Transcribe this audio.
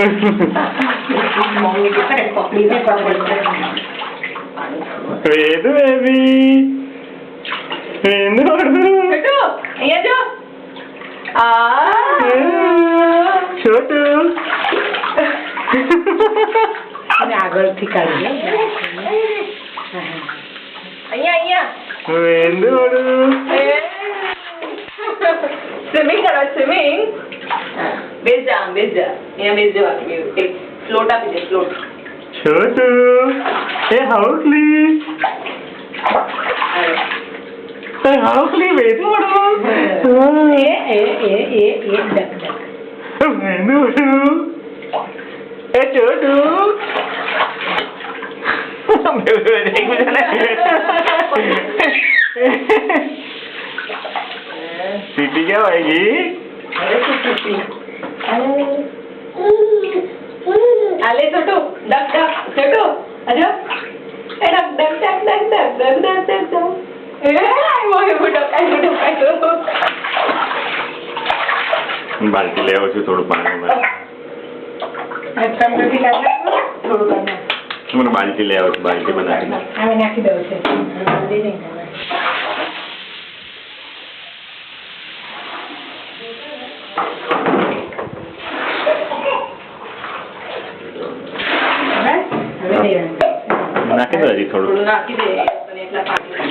mummy કે કરે પકડીને વેદુ બેબી વેદુ બેટો અહીંયા જો છોટુ અને આગળથી કાઢી અહીંયા વેદુ સ્વિમિંગ કરો સ્વિમિંગ બેસ જા અહીંયા બેસ જવા એક ફ્લોટ આપી દે ફ્લોટ છોટુ એ હાઉસલી વેદુ એ છોટુ सीटी क्या होएगी आले छोटू डक डक छोटू अरे ए duck duck duck duck duck duck duck duck duck ए मोहे बुडक बाल्टी ले आओ थोड़ा पानी में अच्छा मुझे लगा थोड़ा पानी મને બાલ્ટી ले आओ बाल्टी बना के आवे नाखी दो छे दे दे નાખી દો હજી થોડું નાખી દે અને એટલા પાણી